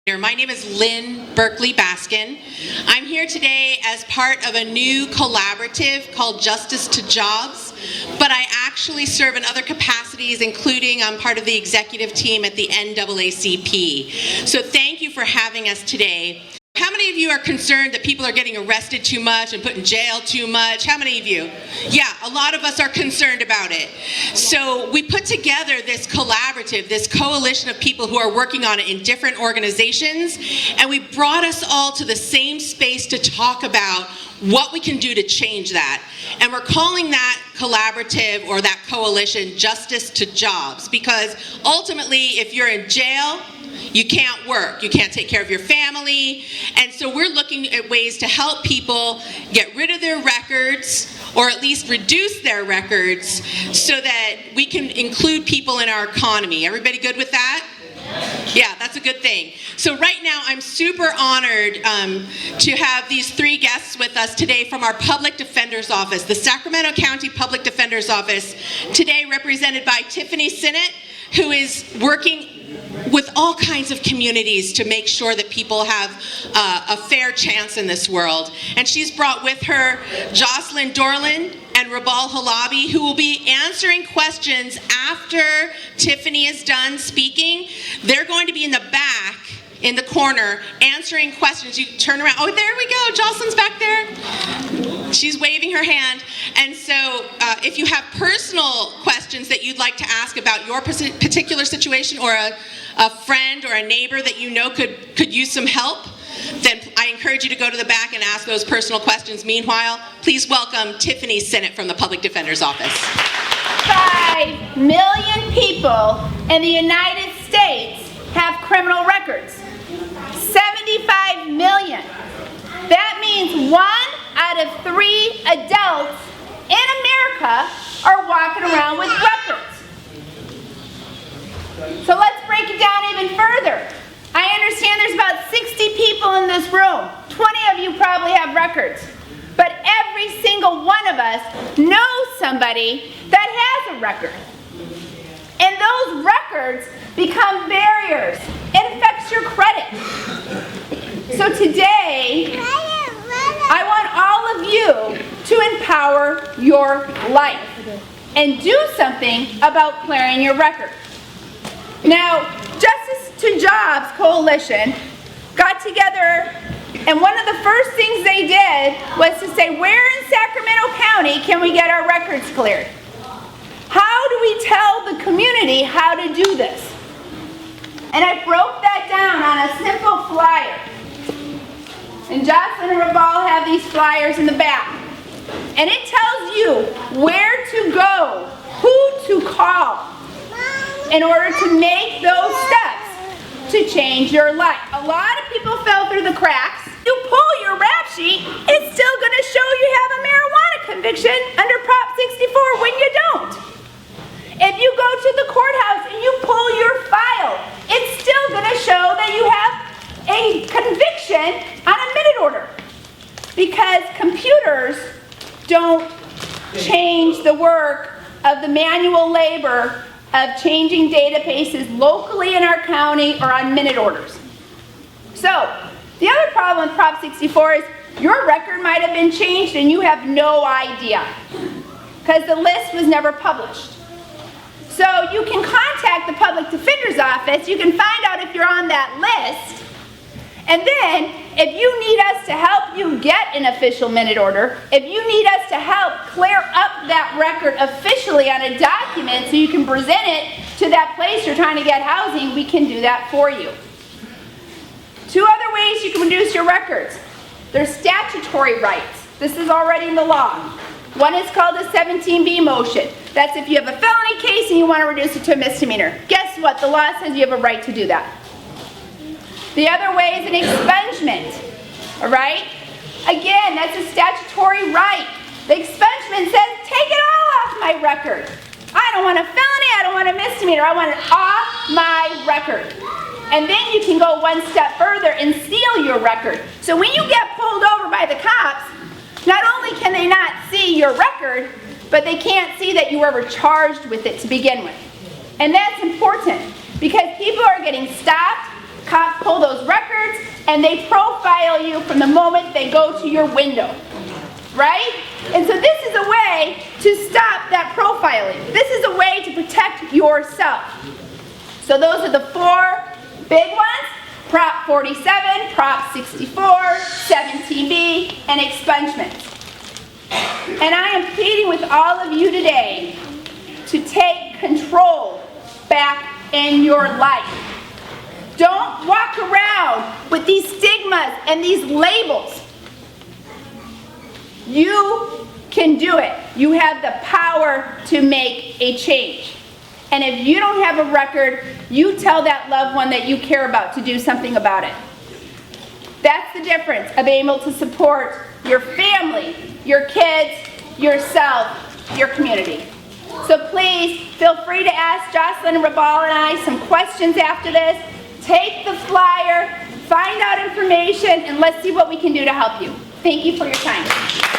My name is Lynn Berkley-Baskin. I'm here today as part of a new collaborative called Justice to Jobs, but I actually serve in other capacities, including I'm part of the executive team at the NAACP. So thank you for having us today. How many of you are concerned that people are getting arrested too much and put in jail too much? How many of you? Yeah, a lot of us are concerned about it. So we put together this collaborative, this coalition of people who are working on it in different organizations, and we brought us all to the same space to talk about what we can do to change that. And we're calling that collaborative or that coalition Justice to Jobs, because ultimately if you're in jail, you can't work, you can't take care of your family, and so we're looking at ways to help people get rid of their records, or at least reduce their records, so that we can include people in our economy. Everybody good with that? Yeah, that's a good thing. So right now, I'm super honored to have these three guests with us today from our Public Defender's Office, the Sacramento County Public Defender's Office, today represented by Tiffanie Synnott, who is working with all kinds of communities to make sure that people have a fair chance in this world. And she's brought with her Jocelyn Dorland and Rabal Halabi, who will be answering questions after Tiffanie is done speaking. They're going to be in the back, in the corner, answering questions. You turn around. Oh, there we go. Jocelyn's back there. She's waving her hand. And so if you have personal questions that you'd like to ask about your particular situation, or a friend or a neighbor that you know could use some help, then I encourage you to go to the back and ask those personal questions. Meanwhile, please welcome Tiffanie Synnott from the Public Defender's Office. 5 million people in the United States have criminal records. 75 million. That means 1 out of 3 adults in America are walking around with records. So let's break it down even further. I understand there's about 60 people in this room. 20 of you probably have records. But every single one of us knows somebody that has a record. And those records become barriers. It affects your credit. So today, I want all of you to empower your life and do something about clearing your record. Now, Justice to Jobs Coalition got together, and one of the first things they did was to say, where in Sacramento County can we get our records cleared? How do we tell the community how to do this? And I broke that down on a simple flyer. And Jocelyn and Rabal have these flyers in the back. And it tells you where to go, who to call, in order to make those steps to change your life. A lot of people fell through the cracks. You pull your rap sheet, it's still going to show you have a marijuana conviction under Prop 64 when you don't. If you go to the courthouse and you pull your file, it's still going to show that you have a conviction on a minute order, because computers don't change the work of the manual labor of changing databases locally in our county or on minute orders. So, the other problem with Prop 64 is your record might have been changed and you have no idea, because the list was never published. So you can contact the Public Defender's Office, you can find out if you're on that list, and then if you need us to help you get an official minute order, if you need us to help clear up that record officially on a document so you can present it to that place you're trying to get housing, we can do that for you. 2 other ways you can reduce your records. There's statutory rights. This is already in the law. One is called a 17B motion. That's if you have a felony case and you want to reduce it to a misdemeanor. Guess what? The law says you have a right to do that. The other way is an expungement, all right? Again, that's a statutory right. The expungement says, take it all off my record. I don't want a felony, I don't want a misdemeanor, I want it off my record. And then you can go one step further and seal your record. So when you get pulled over by the cops, not only can they not see your record, but they can't see that you were ever charged with it to begin with. And that's important, because people are getting stopped, Cops pull those records and they profile you from the moment they go to your window, right? And so this is a way to stop that profiling. This is a way to protect yourself. So those are the 4 big ones: Prop 47, Prop 64, 17B, and expungements. And I am pleading with all of you today to take control back in your life. Don't walk around with these stigmas and these labels. You can do it. You have the power to make a change. And if you don't have a record, you tell that loved one that you care about to do something about it. That's the difference of being able to support your family, your kids, yourself, your community. So please feel free to ask Jocelyn and Rabal and I some questions after this. Take the flyer, find out information, and let's see what we can do to help you. Thank you for your time.